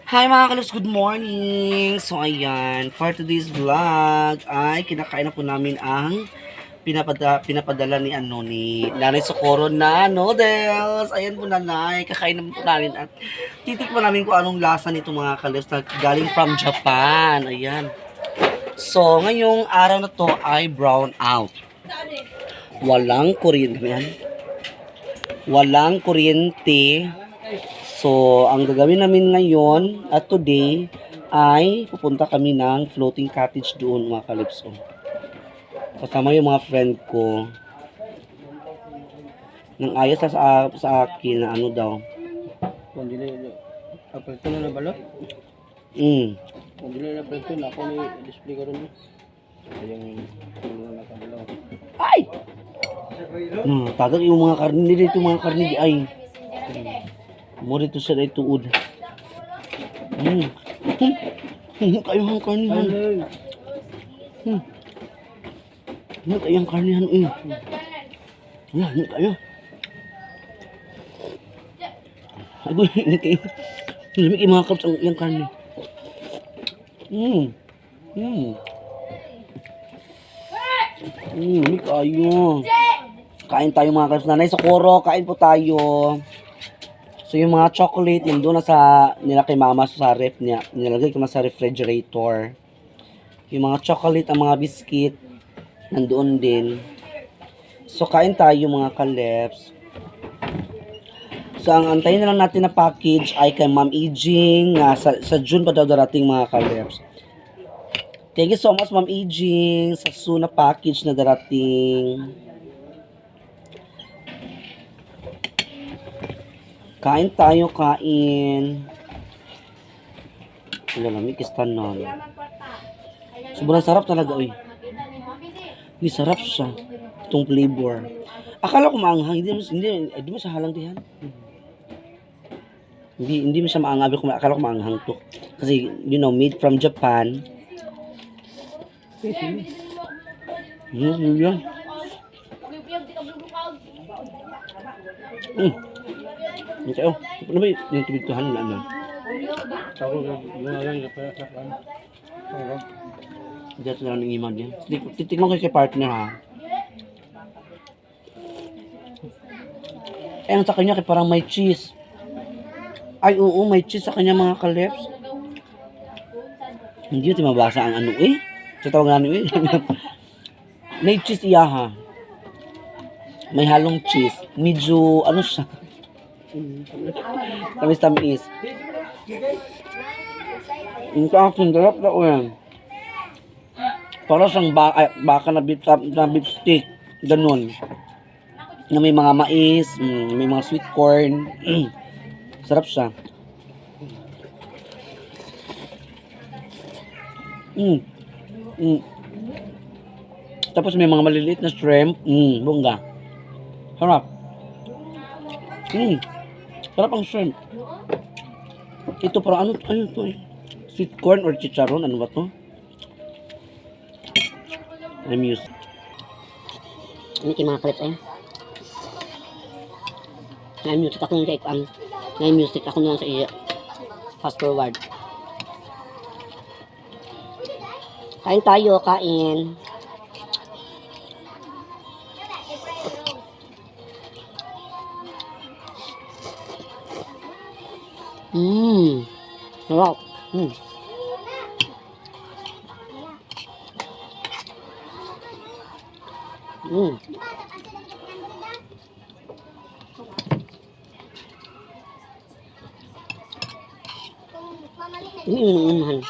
Hi mga kalos, good morning! So ayan, for today's vlog ay kinakain na po namin ang pinapadala ni Nanay Socorro na noodles. Ayan po nanay, kakain naman po namin at titikman namin kung anong lasa nito mga kalos na galing from Japan. Ayan. So ngayong araw na to ay brown out. Walang kuryente. Ayan. Walang kuryente. So, ang gagawin namin ngayon at today ay pupunta kami ng floating cottage doon mga kalipso. Kasama yung mga friend ko. Nang ayos sa akin na ano daw. Kung dili apelto na balot. Kung dili na apelto na ako ni display ko ron. Yung na nakabalaw. Ay! Tagal yung mga karne dito, mga karne di ay. Mo dito sa day tuod. Kayo ang karnihan. Kayo ang karnihan. Kayo. Agoy, hindi kayo. Lamig yung mga kaps ang iyang karne. Lamig kayo. Kain tayo mga kaps. Nanay Socorro, kain po tayo. So yung mga chocolate, yung doon na sa nila kay mama sa ref niya, nilagay ko na sa refrigerator. Yung mga chocolate, ang mga biscuit, nandoon din. So kain tayo mga kaleps. So ang antayin na lang natin na package ay kay Ma'am Ejing. Sa June pa daw darating mga kaleps. Thank you so much Ma'am Ejing sa soon na package na darating. Kain tayo, kain. Lalamig istanon. Sobrang sarap talaga, oy. Hindi sarap siya. Itong flavor. Akala ko maanghang, hindi mo siya halang dihan. Hindi mo siya maanghang, akala ko maanghang to. Kasi, you know, made from Japan. Yan. Hindi kayo. Ano ba yung tubig tuhan na ano? Ako lang para sa kan. Diyan na lang ng iman yan. Titignan ko kay partner ha. Eh, ang sa kanya kay parang may cheese. Ay, oo, may cheese sa kanya mga kaleps. Hindi yun mabasa ang ano eh. Sa tawag na ano eh. May cheese iya ha. May halong cheese. Medyo, ano siya. Tamis-tamis. Yung sa akin, darap na ko yan. Para siyang baka na beef stick. Ganun. Na may mga mais, may mga sweet corn. Sarap siya. Tapos may mga maliliit na shrimp. Bongga. Sarap. Sarap ang shrimp. Ito parang ano to eh? Sweet corn or chicharon? Ano ba to? I'm used. Ano kayo mga clips eh? Na-music ako nung na-music ako nung sa iya. Fast forward. Kain tayo, kain. Sarap. Iniinuman.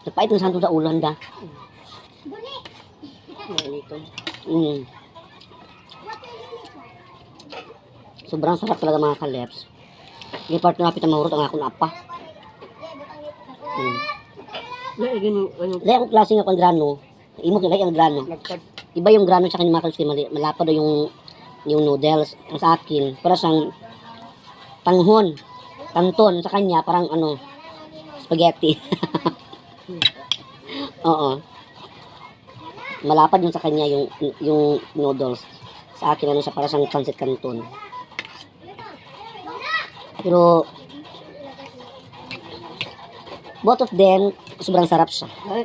Nagpait ng santo sa ulan da. Sobrang sarap talaga mga kaleps. Yung part na napit ang mahurot ang akong apa. Laya akong klase nga pang grano. Imo kilay ang grano. Iba yung grano sa kanya mga kaleps. Malapad yung noodles. Ang sa akin, para siyang tanghon, sa kanya, parang ano, spaghetti. Oo. Malapad yung sa kanya yung noodles. Sa akin, ano siya, para siyang pancit canton. Pero Both of them, sobrang sarap siya. Ay,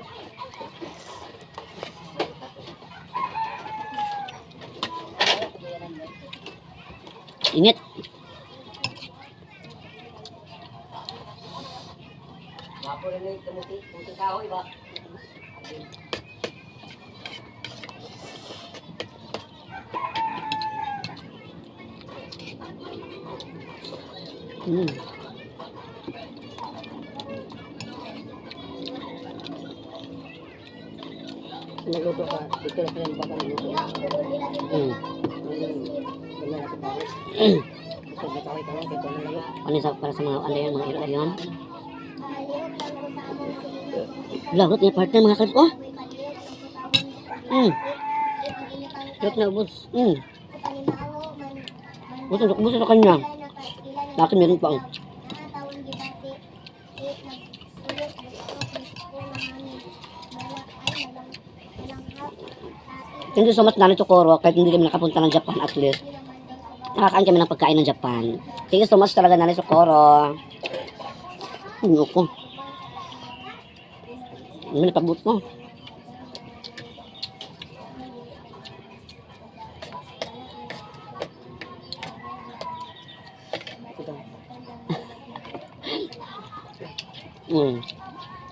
Init. Mm. nagluto ka. Dito na pinang baka nagluto. Mm. Wala natin tayo. So, nataway ka lang. Dito na lang. Ano sa para sa mga ano yan, mga ilo yun? Lagot niya partner mga kalip. Oh! Mm. Dito na ubos. Mm. Buto sa kanya. Akin meron pa. Thank you so much, Nanay Socorro. Kahit hindi kami nakapunta ng Japan, at least nakakain kami ng pagkain ng Japan. Thank you so much talaga, Nanay Socorro. Ano ko? Ano napabot mo?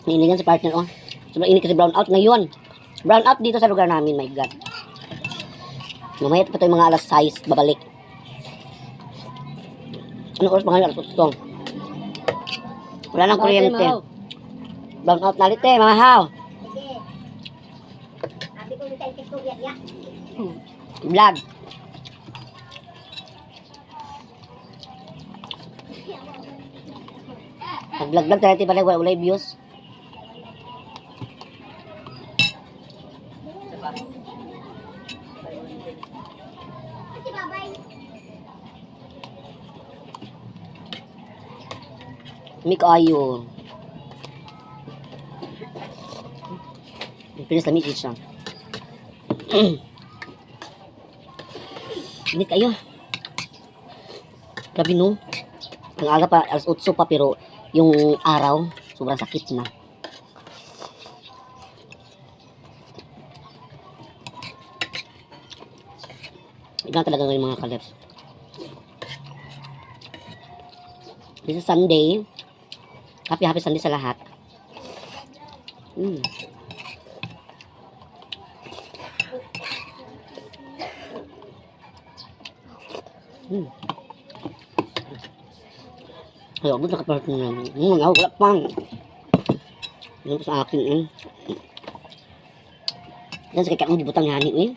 Iniinigan sa partner, oh. Sobrang init kasi brown out ngayon. Brown out dito sa lugar namin, my God. Mamaya pa ito yung mga alas 6, babalik. Anong oras pa ngayon? Alas 8. Wala nang kuryente. Brown out na lite, mga haw. Vlog. Pag-vlog-vlog tayo pala, wala yung views. Mik ayo. Pinis lami siya. Init kayo. Grabe no. Ang aga pa, alas 8 pa pero yung araw, sobrang sakit na. Ikaw talaga ngayon mga kalips. This is Sunday. Happy Sunday sa lahat. Ay, abot na kapalit na namin. Wala pang. Ano sa akin eh. Yan sa kakak mo dibutang hani eh.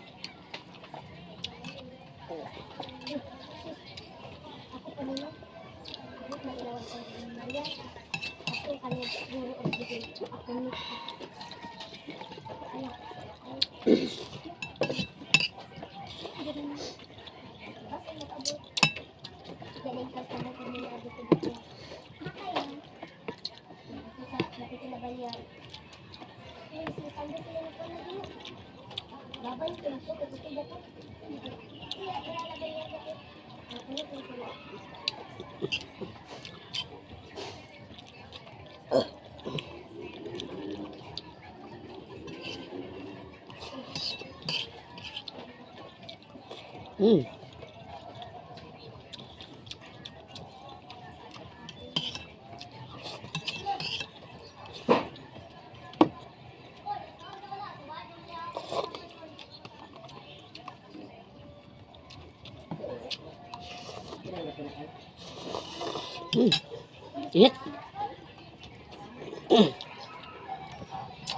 Init.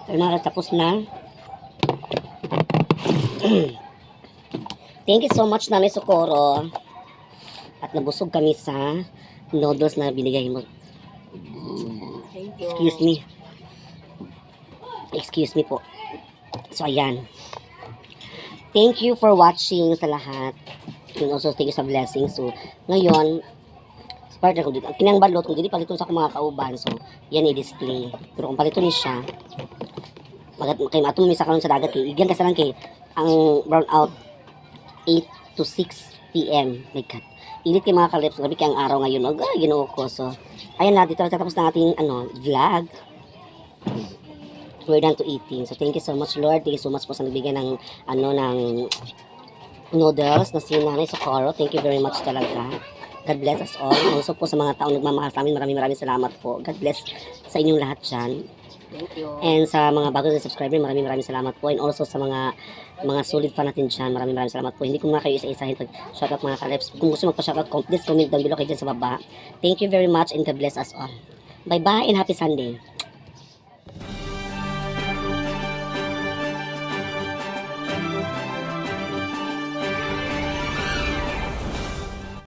Ito na, tapos na. Thank you so much, Nanay Socorro. At nabusog kami sa noodles na binigay mo. Excuse me. Excuse me po. So, ayan. Thank you for watching sa lahat. And also, thank you sa blessing. So, ngayon, partner ko dito. Ang kinang balot kung dito paliton sa akong mga kauban. So, yan i-display. Pero kung paliton ni siya, kay matong misa karon sa dagat kay igyan kasi lang kay ang brown out 8 to 6 PM. My God. Init kay mga kalips. Grabe kay ang araw ngayon. Ginoo ko. So, ayan na. Dito tatapos na ating vlog. we're done to eating. So thank you so much, Lord. Thank you so much po sa nagbigay ng ng noodles na si Nanay Socorro. Thank you very much talaga. God bless us all. Also po sa mga taong nagmamahal sa amin, maraming salamat po. God bless sa inyong lahat dyan. Thank you. And sa mga bago na subscriber, maraming salamat po. And also sa mga solid fan natin dyan, maraming salamat po. Hindi ko nga kayo isa-isahin pag shoutout mga kaleps. Kung gusto magpa-shoutout, please comment down below kayo dyan sa baba. Thank you very much and God bless us all. Bye-bye and happy Sunday.